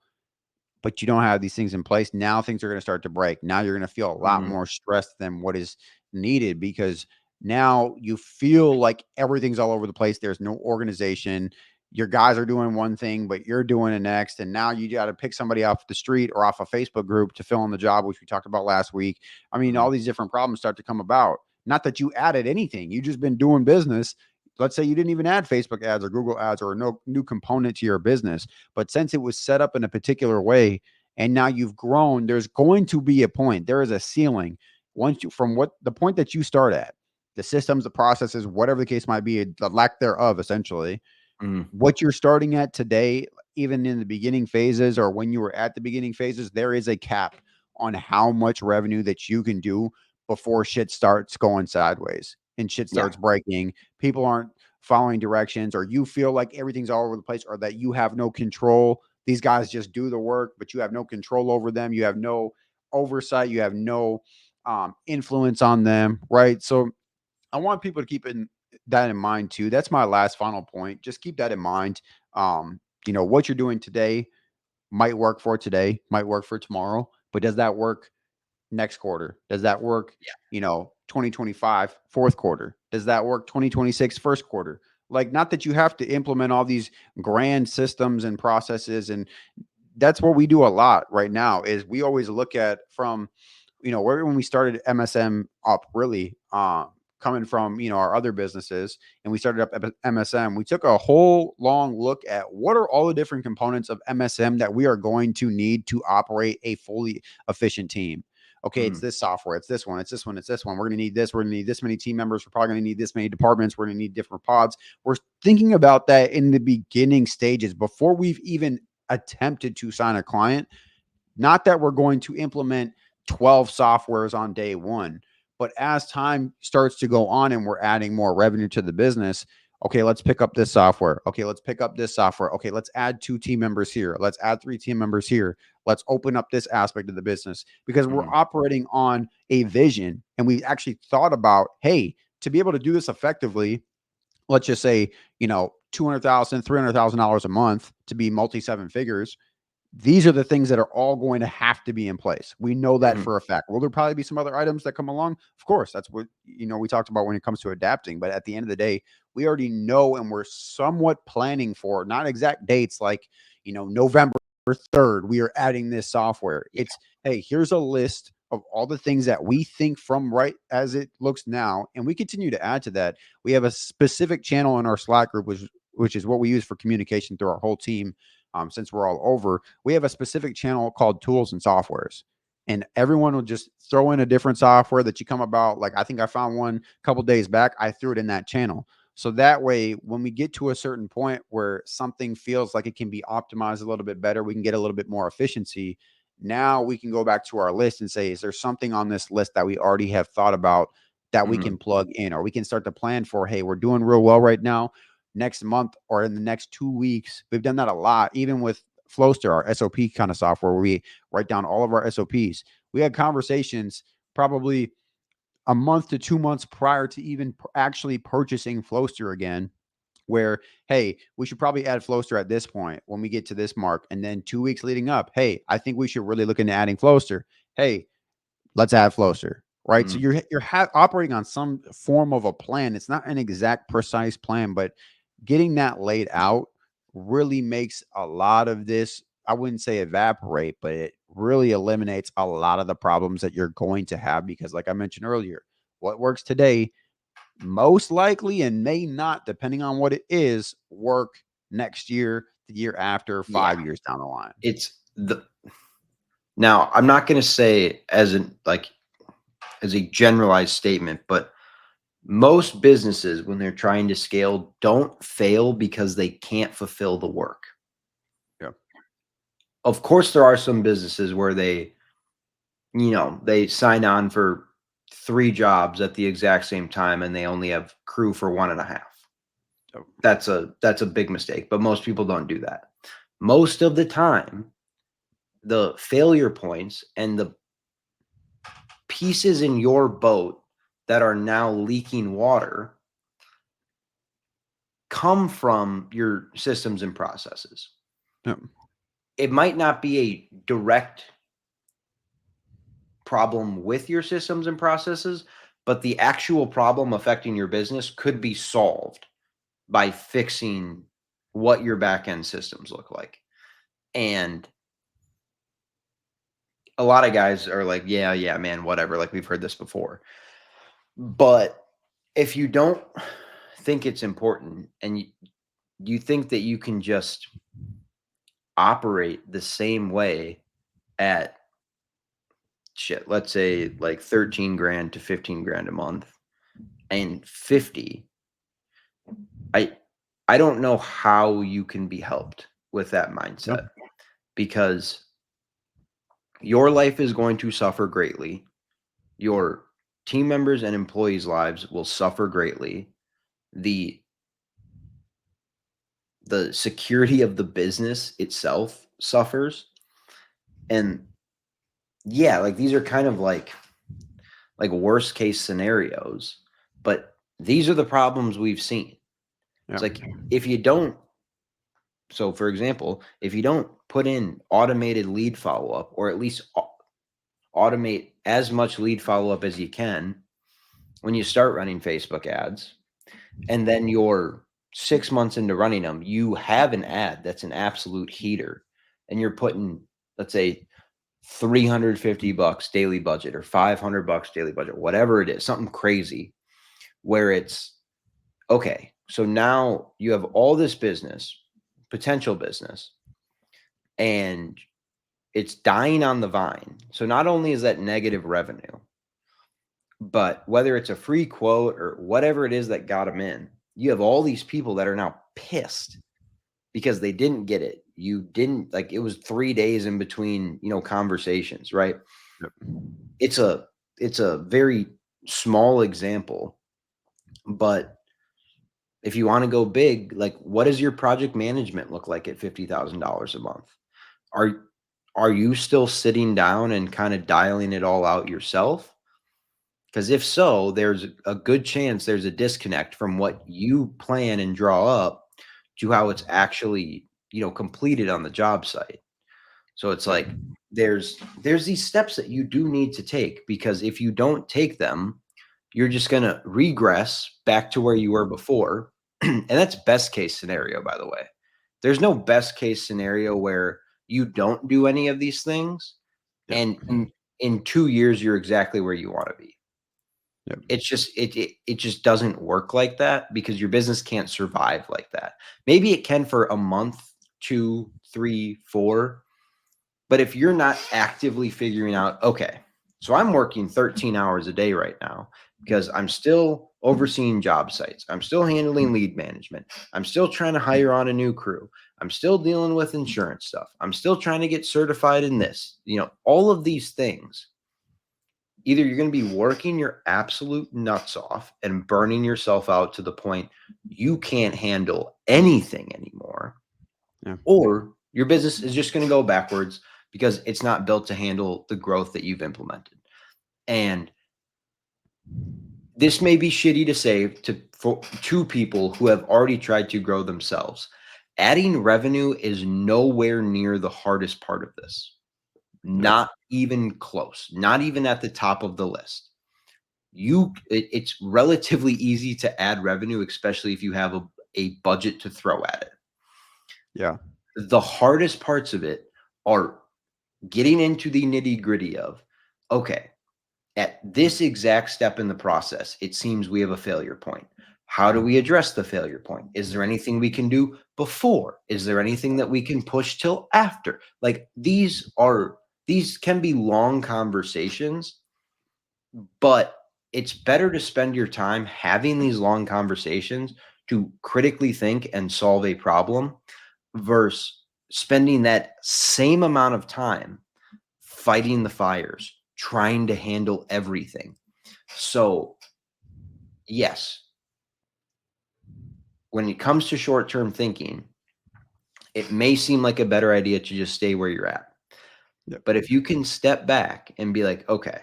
but you don't have these things in place. Now things are going to start to break. Now you're going to feel a lot Mhm. more stressed than what is needed because now you feel like everything's all over the place. There's no organization. Your guys are doing one thing, but you're doing the next. And now you got to pick somebody off the street or off a Facebook group to fill in the job, which we talked about last week. I mean, all Mhm. these different problems start to come about. Not that you added anything, you just been doing business. Let's say you didn't even add Facebook ads or Google ads or no new component to your business. But since it was set up in a particular way and now you've grown, there's going to be a point. There is a ceiling once you from what the point that you start at, the systems, the processes, whatever the case might be, the lack thereof, essentially. Mhm. What you're starting at today, even in the beginning phases or when you were at the beginning phases, there is a cap on how much revenue that you can do before shit starts going sideways and shit Yeah. starts breaking. People aren't following directions, or you feel like everything's all over the place, or that you have no control. These guys just do the work, but you have no control over them. You have no oversight. You have no influence on them, right? So I want people to keep that in mind too. That's my last final point. Just keep that in mind. What you're doing today might work for today, might work for tomorrow, but does that work next quarter? Does that work, 2025 fourth quarter? Does that work 2026 first quarter? Like, not that you have to implement all these grand systems and processes, and that's what we do a lot right now is we always look at from when we started MSM up, really, coming from our other businesses, and we started up MSM, we took a whole long look at what are all the different components of MSM that we are going to need to operate a fully efficient team. Okay, it's Mhm. this software, it's this one, it's this one, it's this one. We're going to need this, we're going to need this many team members, we're probably going to need this many departments, we're going to need different pods. We're thinking about that in the beginning stages before we've even attempted to sign a client. Not that we're going to implement 12 softwares on day one, but as time starts to go on and we're adding more revenue to the business, okay, let's pick up this software. Okay, let's pick up this software. Okay, let's add 2 team members here. Let's add 3 team members here. Let's open up this aspect of the business because we're Mhm. operating on a vision and we actually thought about, hey, to be able to do this effectively, let's just say, $200,000, $300,000 a month to be multi seven figures. These are the things that are all going to have to be in place. We know that Mhm. for a fact. Will there probably be some other items that come along? Of course, that's what we talked about when it comes to adapting. But at the end of the day, we already know and we're somewhat planning for not exact dates like November 3rd. We are adding this software. Yeah. It's hey, here's a list of all the things that we think from right as it looks now, and we continue to add to that. We have a specific channel in our Slack group, which is what we use for communication through our whole team. Since we're all over, we have a specific channel called tools and softwares, and everyone will just throw in a different software that you come about. Like, I think I found one a couple days back, I threw it in that channel. So that way, when we get to a certain point where something feels like it can be optimized a little bit better, we can get a little bit more efficiency. Now we can go back to our list and say, is there something on this list that we already have thought about that we Mhm. can plug in, or we can start to plan for? Hey, we're doing real well right now. next month or in the next 2 weeks. We've done that a lot, even with Flowster, our SOP kind of software, where we write down all of our SOPs. We had conversations probably a month to 2 months prior to even actually purchasing Flowster again, where, hey, we should probably add Flowster at this point when we get to this mark. And then 2 weeks leading up, hey, I think we should really look into adding Flowster. Hey, let's add Flowster. Right. So Mm. you're operating on some form of a plan. It's not an exact precise plan, but getting that laid out really makes a lot of this, I wouldn't say evaporate, but it really eliminates a lot of the problems that you're going to have. Because, like I mentioned earlier, what works today most likely and may not, depending on what it is, work next year, the year after, Yeah. 5 years down the line. It's the Now, I'm not going to say as a generalized statement, but most businesses, when they're trying to scale, don't fail because they can't fulfill the work. Yeah. Of course, there are some businesses where they sign on for 3 jobs at the exact same time and they only have crew for 1.5. So, That's a big mistake, but most people don't do that. Most of the time, the failure points and the pieces in your boat that are now leaking water come from your systems and processes. yeah. It might not be a direct problem with your systems and processes, but the actual problem affecting your business could be solved by fixing what your back end systems look like. And a lot of guys are like, yeah, man, whatever. Like, we've heard this before. But if you don't think it's important and you think that you can just operate the same way at let's say like 13 grand to 15 grand a month and 50, I I don't know how you can be helped with that Yep. mindset, because your life is going to suffer greatly. Your team members and employees' lives will suffer greatly. The security of the business itself suffers. And yeah, like, these are kind of like worst case scenarios, but these are the problems we've seen. Yeah. It's like, if you don't, so for example, if you don't put in automated lead follow up, or at least automate as much lead follow up as you can when you start running Facebook ads, and then you're 6 months into running them, you have an ad that's an absolute heater, and you're putting, let's say, $350 daily budget or $500 daily budget, whatever it is, something crazy, where it's okay. So now you have all this business, potential business, and it's dying on the vine. So not only is that negative revenue, but whether it's a free quote or whatever it is that got them in, you have all these people that are now pissed because they didn't get it. You didn't, like, it was 3 days in between, conversations, right? Yep. It's a very small example, but if you want to go big, like, what does your project management look like at $50,000 a month? Are you still sitting down and kind of dialing it all out yourself? Because if so, there's a good chance there's a disconnect from what you plan and draw up to how it's actually, completed on the job site. So it's like, there's these steps that you do need to take, because if you don't take them, you're just going to regress back to where you were before. And that's best case scenario, by the way. There's no best case scenario where you don't do any of these things, Yep. and in 2 years you're exactly where you want to be. Yep. It's just it just doesn't work like that, because your business can't survive like that. Maybe it can for a month, 2, 3, 4, but if you're not actively figuring out, okay, so I'm working 13 hours a day right now because I'm still overseeing job sites, I'm still handling lead management, I'm still trying to hire on a new crew, I'm still dealing with insurance stuff, I'm still trying to get certified in this, all of these things. Either you're going to be working your absolute nuts off and burning yourself out to the point you can't handle anything anymore, Yeah. or your business is just going to go backwards because it's not built to handle the growth that you've implemented. And this may be shitty to say to people who have already tried to grow themselves. Adding revenue is nowhere near the hardest part of this. Yep. Not even close. Not even at the top of the list. It's relatively easy to add revenue, especially if you have a budget to throw at it. Yeah. The hardest parts of it are getting into the nitty-gritty of, okay, at this exact step in the process, it seems we have a failure point. How do we address the failure point? Is there anything we can do before? Is there anything that we can push till after? Like these can be long conversations, but it's better to spend your time having these long conversations to critically think and solve a problem versus spending that same amount of time fighting the fires, trying to handle everything. So, yes, when it comes to short-term thinking, it may seem like a better idea to just stay where you're at. Yep. But if you can step back and be like, okay,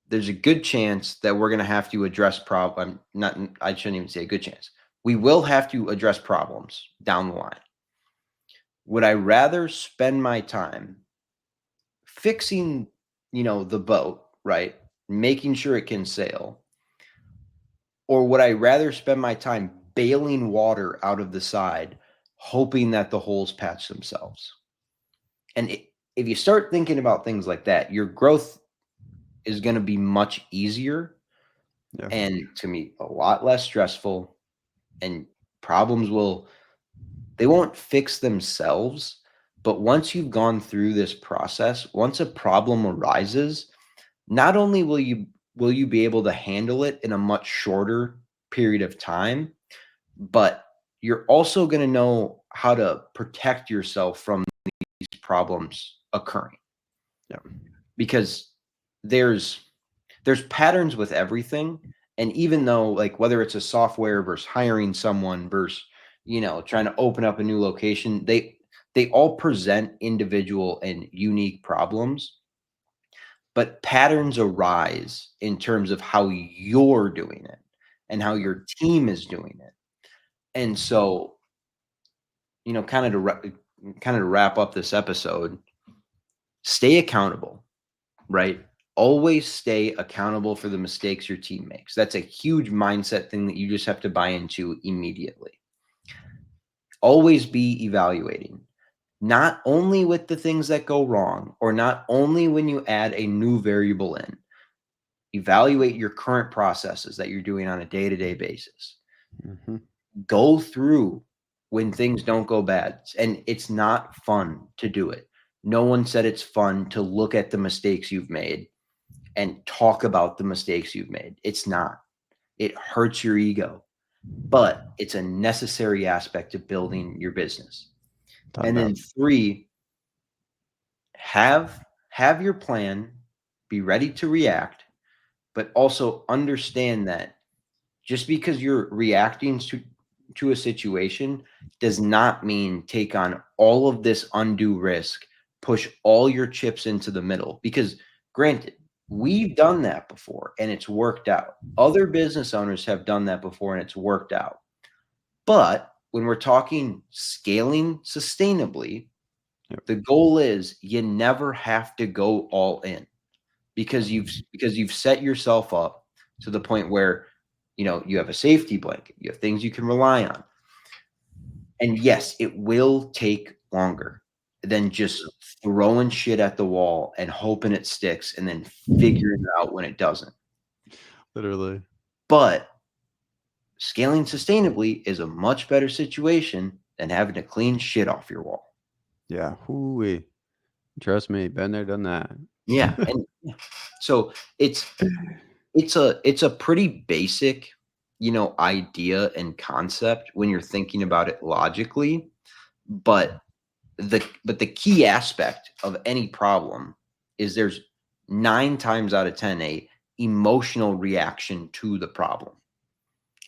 there's a good chance that we're going to have to address problem. Not, I shouldn't even say a good chance. We will have to address problems down the line. Would I rather spend my time fixing, the boat, right? Making sure it can sail, or would I rather spend my time bailing water out of the side, hoping that the holes patch themselves? And if you start thinking about things like that, your growth is going to be much easier, Yeah. and it's going to be a lot less stressful, and problems they won't fix themselves. But once you've gone through this process, once a problem arises, not only will you be able to handle it in a much shorter period of time, but you're also going to know how to protect yourself from these problems occurring. Yeah. Because there's patterns with everything, and even though, like, whether it's a software versus hiring someone versus trying to open up a new location, they all present individual and unique problems, but patterns arise in terms of how you're doing it and how your team is doing it. And so, kind of to wrap up this episode, stay accountable, right? Always stay accountable for the mistakes your team makes. That's a huge mindset thing that you just have to buy into immediately. Always be evaluating, not only with the things that go wrong or not only when you add a new variable in. Evaluate your current processes that you're doing on a day-to-day basis. Mm-hmm. Go through when things don't go bad. And it's not fun to do it. No one said it's fun to look at the mistakes you've made and talk about the mistakes you've made. It's not. It hurts your ego, but it's a necessary aspect of building your business. Without a And then doubt. 3, have your plan, be ready to react, but also understand that just because you're reacting to a situation does not mean take on all of this undue risk, push all your chips into the middle. Because granted, we've done that before and it's worked out. Other business owners have done that before and it's worked out. But when we're talking scaling sustainably, Yep. the goal is you never have to go all in because you've set yourself up to the point where you have a safety blanket, you have things you can rely on. And yes, it will take longer than just throwing shit at the wall and hoping it sticks and then figuring it out when it doesn't. Literally. But scaling sustainably is a much better situation than having to clean shit off your wall. Yeah. Hooey. Trust me, been there, done that. Yeah. And so it's a pretty basic, idea and concept when you're thinking about it logically, but the key aspect of any problem is 9 times out of 10 a emotional reaction to the problem.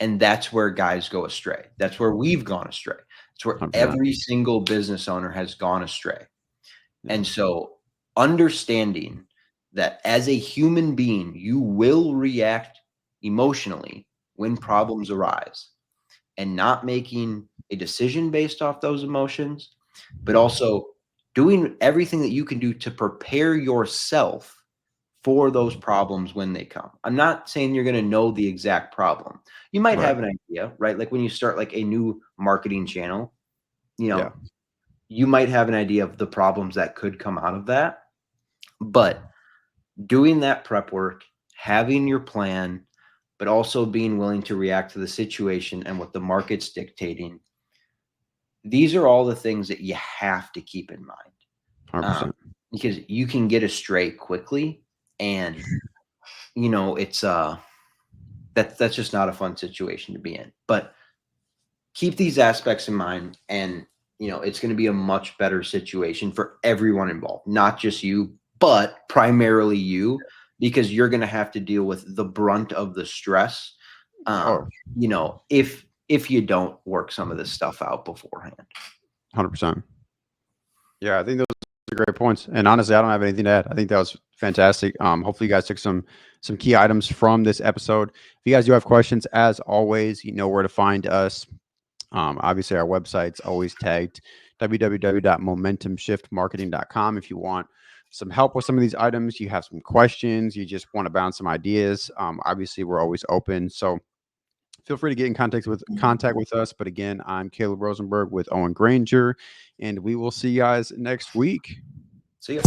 And that's where guys go astray. That's where we've gone astray. It's where 100%. every single business owner has gone astray. Yeah. And so understanding that as a human being, you will react emotionally when problems arise, and not making a decision based off those emotions, but also doing everything that you can do to prepare yourself for those problems when they come. I'm not saying you're going to know the exact problem. You might Right. have an idea, right? Like when you start like a new marketing channel, you Yeah. know, you might have an idea of the problems that could come out of that. But doing that prep work, having your plan, but also being willing to react to the situation and what the market's dictating. These are all the things that you have to keep in mind, 100%. because you can get astray quickly, and it's that's just not a fun situation to be in. But keep these aspects in mind, and it's going to be a much better situation for everyone involved, not just you, but primarily you, because you're going to have to deal with the brunt of the stress. Oh, If you don't work some of this stuff out beforehand. 100%. Yeah, I think those are great points. And honestly, I don't have anything to add. I think that was fantastic. Hopefully, you guys took some key items from this episode. If you guys do have questions, as always, you know where to find us. Obviously, our website's always tagged www.momentumshiftmarketing.com. If you want some help with some of these items, you have some questions, you just want to bounce some ideas. Obviously, we're always open. So feel free to get in contact with us. But again, I'm Kaleb Rosenberg with Owen Granger, and we will see you guys next week. See ya.